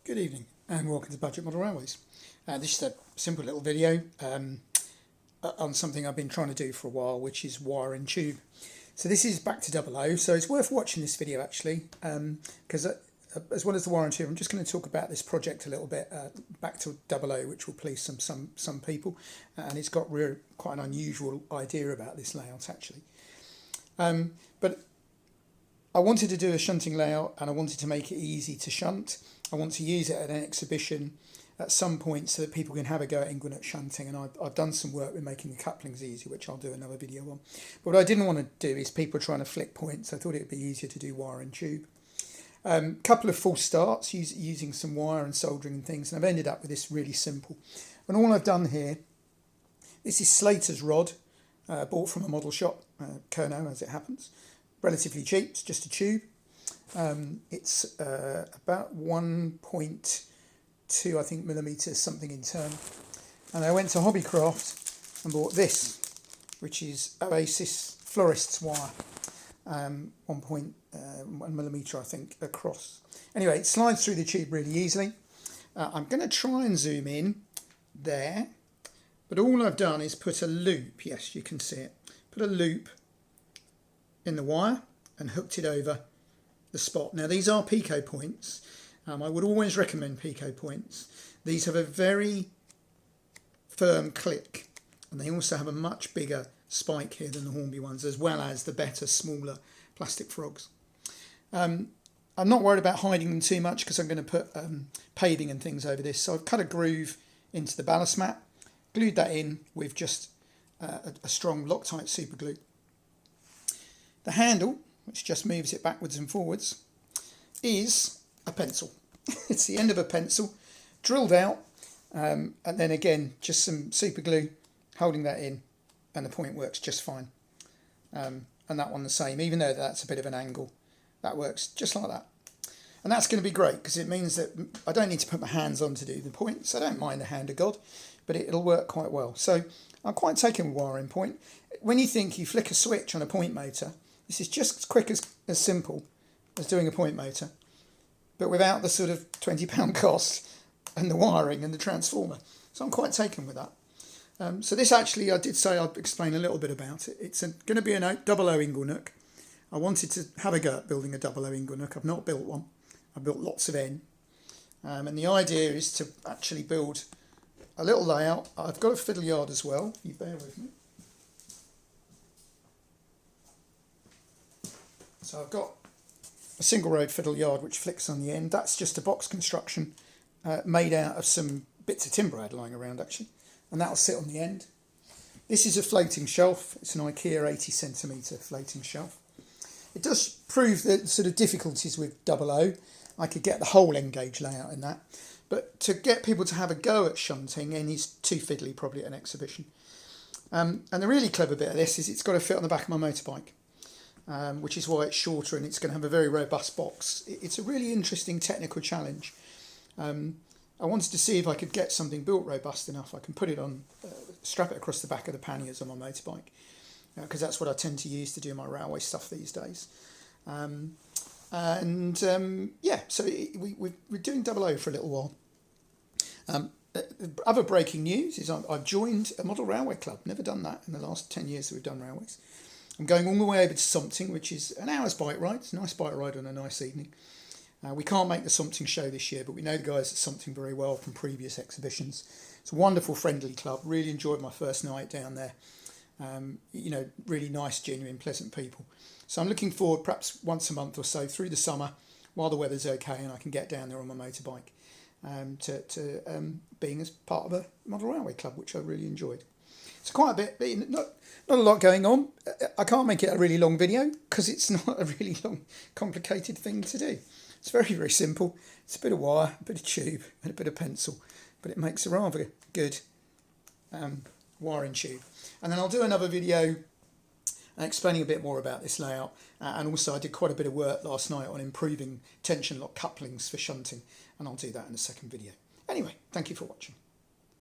Good evening and welcome to Budget Model Railways. This is a simple little video on something I've been trying to do for a while, which is wire and tube. So this is back to 00, so it's worth watching this video actually, because as well as the wire and tube, I'm just going to talk about this project a little bit, back to 00, which will please some people, and it's got quite an unusual idea about this layout actually. But I wanted to do a shunting layout and I wanted to make it easy to shunt. I want to use it at an exhibition at some point so that people can have a go at England at shunting, and I've done some work with making the couplings easy, which I'll do another video on. But what I didn't want to do is people trying to flick points. I thought it would be easier to do wire and tube. Couple of false starts using some wire and soldering and things, and I've ended up with this really simple. And all I've done here, this is Slater's rod, bought from a model shop, Kerno as it happens. Relatively cheap, it's just a tube. It's about 1.2, I think, millimetres, something in turn. And I went to Hobbycraft and bought this, which is Oasis Florist's wire, 1.1 millimetre, I think, across. Anyway, it slides through the tube really easily. I'm going to try and zoom in there, but all I've done is put a loop, yes, you can see it, put a loop in the wire and hooked it over the spot. Now these are pico points. I would always recommend pico points. These have a very firm click, and they also have a much bigger spike here than the Hornby ones, as well as the better, smaller plastic frogs. I'm not worried about hiding them too much because I'm going to put paving and things over this. So I've cut a groove into the ballast mat, glued that in with just a strong Loctite super glue. The handle, which just moves it backwards and forwards, is a pencil. It's the end of a pencil, drilled out, and then again, just some super glue holding that in, and the point works just fine. And that one the same, even though that's a bit of an angle, that works just like that. And that's going to be great because it means that I don't need to put my hands on to do the points. I don't mind the hand of God, but it'll work quite well. So I'm quite taken with wiring point. When you think you flick a switch on a point motor, this is just as quick as simple as doing a point motor, but without the sort of £20 cost and the wiring and the transformer. So I'm quite taken with that. So this actually, I did say I'd explain a little bit about it. It's going to be a 00 Inglenook. I wanted to have a go at building a 00 Inglenook. I've not built one. I've built lots of N. And the idea is to actually build a little layout. I've got a fiddle yard as well, if you bear with me. So I've got a single road fiddle yard which flicks on the end. That's just a box construction made out of some bits of timber I had lying around actually, and that'll sit on the end. This is a floating shelf. It's an IKEA 80cm floating shelf. It does prove the sort of difficulties with 00. I could get the whole N gauge layout in that, but to get people to have a go at shunting, N is too fiddly probably at an exhibition. And the really clever bit of this is it's got to fit on the back of my motorbike. Which is why it's shorter and it's going to have a very robust box. It's a really interesting technical challenge. I wanted to see if I could get something built robust enough. I can put it on, strap it across the back of the panniers on my motorbike, because that's what I tend to use to do my railway stuff these days. Yeah, so we're doing 00 for a little while. Other breaking news is I've joined a model railway club. Never done that in the last 10 years that we've done railways. I'm going all the way over to Shunting, which is an hour's bike ride. It's a nice bike ride on a nice evening. We can't make the Shunting show this year, but we know the guys at Shunting very well from previous exhibitions. It's a wonderful, friendly club. Really enjoyed my first night down there. You know, really nice, genuine, pleasant people. So I'm looking forward perhaps once a month or so through the summer, while the weather's okay and I can get down there on my motorbike, to being as part of a model railway club, which I really enjoyed. It's quite a bit, not a lot going on. I can't make it a really long video because it's not a really long, complicated thing to do. It's very, very simple. It's a bit of wire, a bit of tube and a bit of pencil, but it makes a rather good wiring tube. And then I'll do another video explaining a bit more about this layout. And also I did quite a bit of work last night on improving tension lock couplings for shunting, and I'll do that in a second video. Anyway, thank you for watching.